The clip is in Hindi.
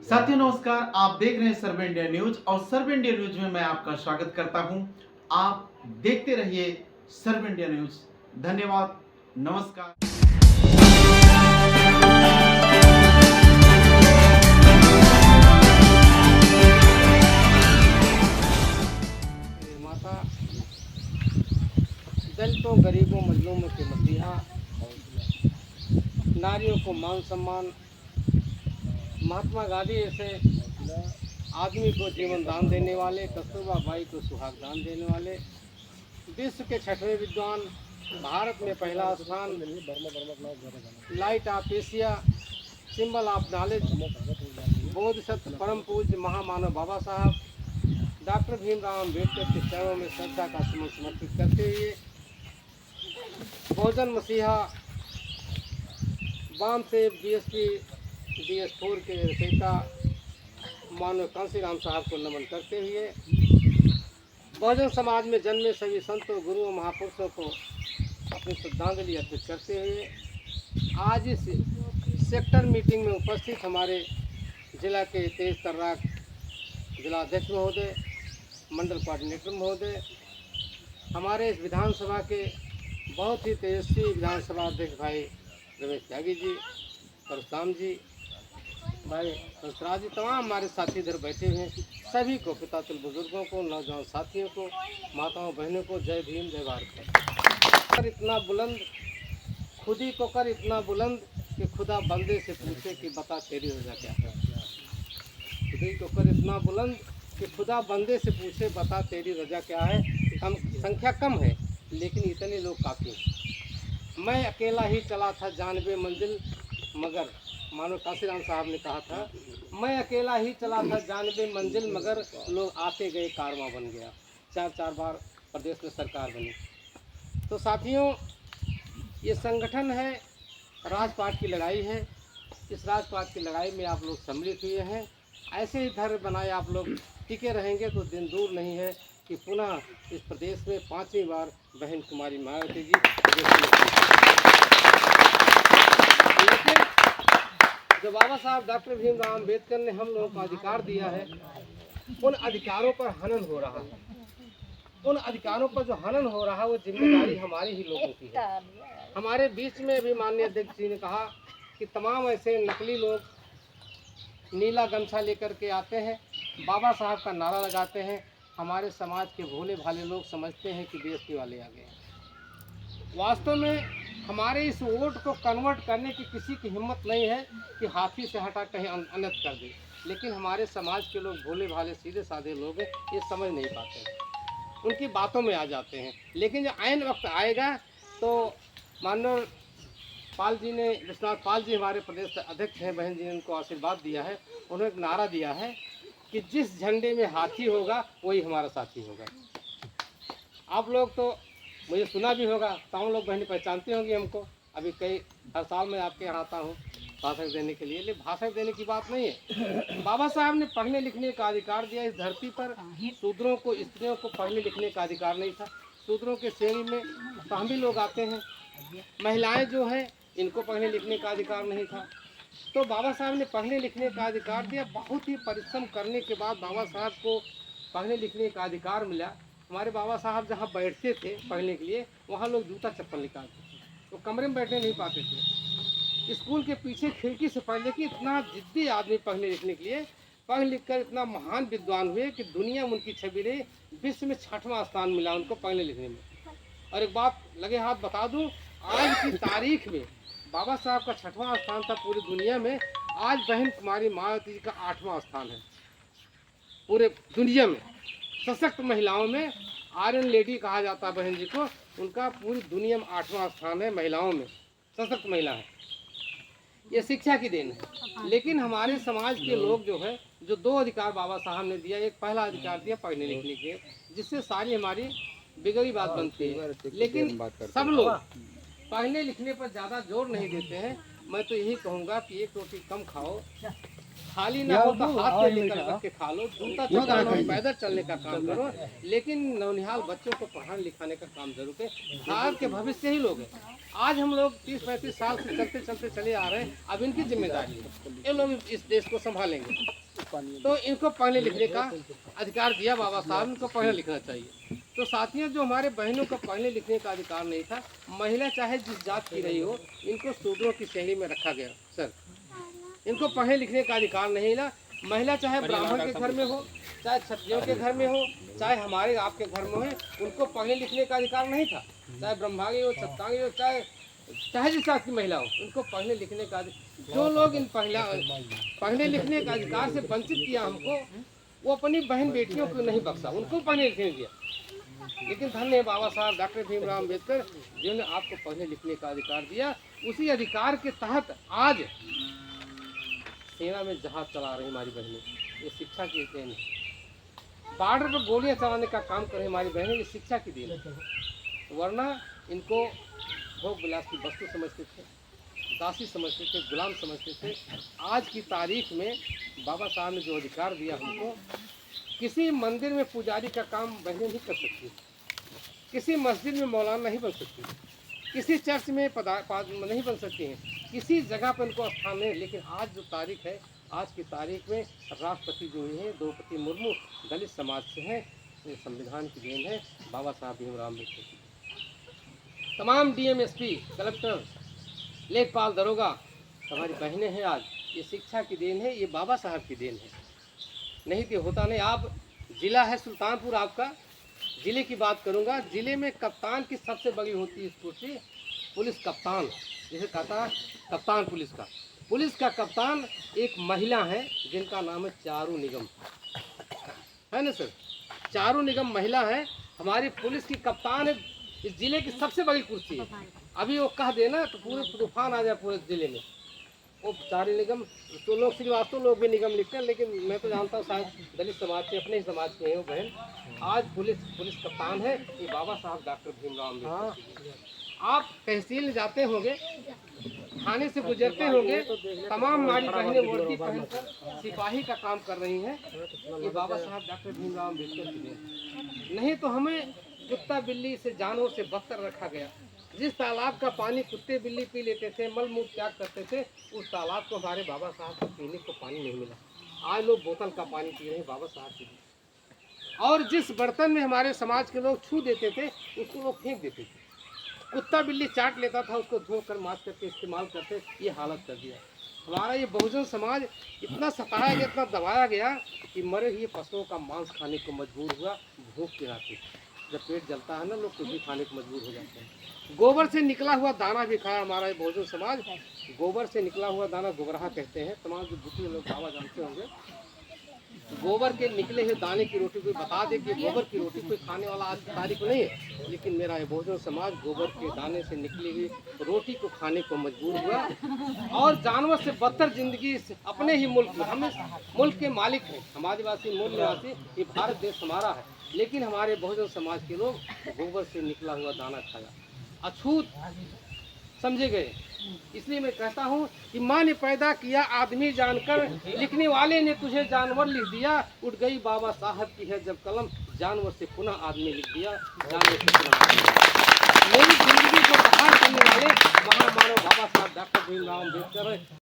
साथियों नमस्कार, आप देख रहे हैं सर्व इंडिया न्यूज और सर्व इंडिया न्यूज में मैं आपका स्वागत करता हूं। आप देखते रहिए सर्व इंडिया न्यूज। धन्यवाद, नमस्कार। माता दलितों, गरीबों, मजलूमों के मसीहा, नारियों को मान सम्मान, महात्मा गांधी जैसे आदमी को जीवन दान देने वाले, कस्तूरबा बाई को सुहाग दान देने वाले, विश्व के 6वें विद्वान, भारत में पहला स्थान, light of Asia, symbol of knowledge, Bodhisattva परम पूज्य महामानव बाबा साहब डॉक्टर भीमराव अम्बेडकर के चरणों में श्रद्धा का सुमन समर्पित करते हुए बहुजन मसीहा वामसेव बीएसपी DS4 के रचयिता मानव कांसीराम साहब को नमन करते हुए बहुजन समाज में जन्मे सभी संतों, गुरुओं, महापुरुषों को अपनी श्रद्धांजलि अर्पित करते हुए आज इस सेक्टर मीटिंग में उपस्थित हमारे जिला के तेज तर्राक जिलाध्यक्ष महोदय, मंडल कोऑर्डिनेटर महोदय, हमारे इस विधानसभा के बहुत ही तेजस्वी विधानसभा अध्यक्ष भाई रमेश त्यागी जी, परशुराम जी, भाई संसराज जी, तमाम हमारे साथी इधर बैठे हैं, सभी को, पितातुल बुजुर्गों को, नौजवान साथियों को, माताओं बहनों को जय भीम, जय भारत। कर इतना बुलंद, खुद ही को कर इतना बुलंद कि खुदा बंदे से पूछे कि बता तेरी रजा क्या है। खुद ही को कर इतना बुलंद कि खुदा बंदे से पूछे बता तेरी रजा क्या है। हम संख्या कम है लेकिन इतने लोग काफ़ी हैं। मैं अकेला ही चला था जानबे मंजिल, मगर मानो कांसीराम साहब ने कहा था, मैं अकेला ही चला था जानबे मंजिल, मगर लोग आते गए कारवां बन गया। 4 बार प्रदेश में सरकार बनी। तो साथियों, ये संगठन है, राजपाट की लड़ाई है। इस राजपाट की लड़ाई में आप लोग सम्मिलित हुए हैं। ऐसे ही धैर्य बनाए आप लोग टिके रहेंगे तो दिन दूर नहीं है कि पुनः इस प्रदेश में 5वीं बार बहन कुमारी मायावती जी। लेकिन जो बाबा साहब डॉक्टर भीमराव अम्बेडकर ने हम लोगों को अधिकार दिया है, उन अधिकारों पर हनन हो रहा है। उन अधिकारों पर जो हनन हो रहा है वो जिम्मेदारी हमारे ही लोगों की है। हमारे बीच में भी माननीय अध्यक्ष जी ने कहा कि तमाम ऐसे नकली लोग नीला गमछा लेकर के आते हैं, बाबा साहब का नारा लगाते हैं। हमारे समाज के भोले भाले लोग समझते हैं कि बीएसपी वाले आ गए हैं। वास्तव में हमारे इस वोट को कन्वर्ट करने की किसी की हिम्मत नहीं है कि हाथी से हटा कहीं अन्यत्र कर दे। लेकिन हमारे समाज के लोग भोले भाले सीधे साधे लोग हैं, ये समझ नहीं पाते हैं, उनकी बातों में आ जाते हैं। लेकिन जब ऐन वक्त आएगा तो माननीय पाल जी ने, विश्वनाथ पाल जी हमारे प्रदेश अध्यक्ष हैं, बहन जी ने उनको आशीर्वाद दिया है। उन्होंने एक नारा दिया है कि जिस झंडे में हाथी होगा वही हमारा साथी होगा। आप लोग तो मुझे सुना भी होगा, तमाम लोग बहनें पहचानती होंगी हमको। अभी हर साल मैं आपके यहाँ आता हूँ भाषण देने के लिए, लेकिन भाषण देने की बात नहीं है। बाबा साहब ने पढ़ने लिखने का अधिकार दिया। इस धरती पर शूद्रों को, स्त्रियों को पढ़ने लिखने का अधिकार नहीं था। शूद्रों के श्रेणी में सामी लोग आते हैं, महिलाएं जो हैं इनको पढ़ने लिखने का अधिकार नहीं था। तो बाबा साहब ने पढ़ने लिखने का अधिकार दिया। बहुत ही परिश्रम करने के बाद बाबा साहब को पढ़ने लिखने का अधिकार मिला। हमारे बाबा साहब जहाँ बैठते थे पढ़ने के लिए, वहाँ लोग जूता चप्पल निकालते थे, वो कमरे में बैठने नहीं पाते थे। स्कूल के पीछे खिड़की से पढ़, लेकिन इतना जिद्दी आदमी पढ़ने लिखने के लिए, पढ़ लिख कर इतना महान विद्वान हुए कि दुनिया में उनकी छवि रही। विश्व में 6वां स्थान मिला उनको पढ़ने लिखने में। और एक बात लगे हाथ बता दूँ, आज की तारीख में बाबा साहब का 6वां स्थान था पूरी दुनिया में। आज बहन कुमारी मायावती जी का 8वां स्थान है पूरे दुनिया में। सशक्त महिलाओं में आयरन लेडी कहा जाता है बहन जी को, उनका पूरी दुनिया में 8वां स्थान है। महिलाओं में सशक्त महिला है, ये शिक्षा की देन है। लेकिन हमारे समाज के लोग जो है, जो 2 अधिकार बाबा साहब ने दिया, एक पहला अधिकार दिया पढ़ने लिखने के, जिससे सारी हमारी बिगड़ी बात बनती है। लेकिन सब लोग पढ़ने लिखने पर ज़्यादा जोर नहीं देते हैं। मैं तो यही कहूँगा कि एक रोटी कम खाओ, खाली ना हो तो हाथ से लेकर रख के खा लो, जूता चप्पल और पैदल चलने का काम करो। लेकिन नौनिहाल बच्चों को पढ़ाने लिखाने का काम जरूर है। भारत के भविष्य ही लोग हैं। आज हम लोग 30-35 साल से चलते चलते चले आ रहे हैं। अब इनकी जिम्मेदारी है, ये लोग इस देश को संभालेंगे। तो इनको पढ़ने लिखने का अधिकार दिया बाबा साहब, इनको पढ़ना लिखना चाहिए। तो साथियों, जो हमारे बहनों को पढ़ने लिखने का अधिकार नहीं था, महिला चाहे जिस जात की रही हो, इनको शूद्रों की श्रेणी में रखा गया। सर, इनको पढ़ने लिखने का अधिकार नहीं मिला। महिला चाहे ब्राह्मण के घर में हो, चाहे क्षत्रियों के घर में हो, चाहे हमारे आपके घर में हो, उनको पढ़ने लिखने का अधिकार नहीं था। चाहे ब्रह्मांगी हो, सत्तांगी हो, चाहे जिस जात की महिला हो, उनको पढ़ने लिखने का जो लोग इन पढ़ने लिखने का अधिकार से वंचित किया हमको, वो अपनी बहन बेटियों को नहीं बख्शा, उनको पढ़ने लिखने दिया। लेकिन धन्य है बाबा साहब डॉक्टर भीमराव अम्बेडकर, जिन्होंने आपको पढ़ने लिखने का अधिकार दिया। उसी अधिकार के तहत आज सेना में जहाज चला रही हमारी बहनें, ये शिक्षा की देन है। बॉर्डर पर गोलियां चलाने का काम कर रही हमारी बहनें, ये शिक्षा की देन है। वरना इनको भोग विलास की वस्तु समझते थे, दासी समझते थे, गुलाम समझते थे। आज की तारीख में बाबा साहब ने जो अधिकार दिया हमको, किसी मंदिर में पुजारी का काम बहनें नहीं कर सकती, किसी मस्जिद में मौलाना नहीं बन सकती, किसी चर्च में नहीं बन सकती हैं, किसी जगह पर इनको स्थान नहीं। लेकिन आज जो तारीख है, आज की तारीख में राष्ट्रपति जो हैं द्रौपदी मुर्मू दलित समाज से हैं। ये संविधान की देन है बाबा साहब भीमराव अम्बेडकर की। तमाम डीएमएसपी, कलेक्टर, लेखपाल, दरोगा हमारी बहनें हैं आज। ये शिक्षा की देन है, ये बाबा साहब की देन है। नहीं तो होता नहीं। आप जिला है सुल्तानपुर, आपका ज़िले की बात करूंगा। ज़िले में कप्तान की सबसे बड़ी होती है कुर्सी, पुलिस कप्तान, जैसे कहता है कप्तान पुलिस का कप्तान एक महिला है, जिनका नाम है चारू निगम, है ना सर। चारू निगम महिला है, हमारी पुलिस की कप्तान है। इस जिले की सबसे बड़ी कुर्सी है। अभी वो कह देना तो पूरे तूफान आ जाए पूरे जिले में। वो चारू निगम, तो लोग श्रीवास्तव लोग भी निगम लिखते हैं, लेकिन मैं तो जानता हूँ शायद दलित समाज के, अपने ही समाज के हैं वो बहन। आज पुलिस कप्तान है ये बाबा साहब डॉक्टर भीमराव अम्बेडकर। आप तहसील जाते होंगे, थाने से गुजरते होंगे, तमाम हमारी बहनें वर्दी पहनकर सिपाही का काम कर रही हैं। ये बाबा साहब डॉक्टर भीमराव अम्बेडकर की देन। नहीं तो हमें कुत्ता बिल्ली से, जानवर से बदतर रखा गया। जिस तालाब का पानी कुत्ते बिल्ली पी लेते थे, मल मूत्र त्याग करते थे, उस तालाब को हमारे बाबा साहब को पीने को पानी नहीं मिला। आज लोग बोतल का पानी पी रहे हैं बाबा साहब के लिए। और जिस बर्तन में हमारे समाज के लोग छू देते थे, उसको लोग फेंक देते थे। कुत्ता बिल्ली चाट लेता था, उसको धोकर मांस करके इस्तेमाल करते। ये हालत कर दिया हमारा। ये बहुजन समाज इतना सताया गया, इतना दबाया गया कि मरे हुए पशुओं का मांस खाने को मजबूर हुआ, भूख के रास्ते। जब पेट जलता है ना, लोग कुछ भी खाने को मजबूर हो जाते हैं। गोबर से निकला हुआ दाना भी खाया हमारा ये बहुजन समाज। गोबर से निकला हुआ दाना गोबराहा कहते हैं। तमाम जो बुद्धि लोग बाबा जानते होंगे। गोबर के निकले हुए दाने की रोटी, कोई बता दे कि गोबर की रोटी कोई खाने वाला आज की तारीख नहीं है। लेकिन मेरा ये बहुजन समाज गोबर के दाने से निकली हुई रोटी को खाने को मजबूर हुआ। और जानवर से बदतर जिंदगी अपने ही मुल्क में, हम इस मुल्क के मालिक हैं, हमारे मूल निवासी, ये भारत देश हमारा है। लेकिन हमारे बहुजन समाज के लोग गोबर से निकला हुआ दाना खाया, अछूत समझे गए। इसलिए मैं कहता हूँ कि माँ ने पैदा किया आदमी जानकर, लिखने वाले ने तुझे जानवर लिख दिया। उठ गई बाबा साहब की है जब कलम, जानवर से पुनः आदमी लिख दिया, जानवर से पुनः। मेरी जिंदगी को बहाल करने वाले महामानव बाबा साहब डॉक्टर भीमराव अम्बेडकर।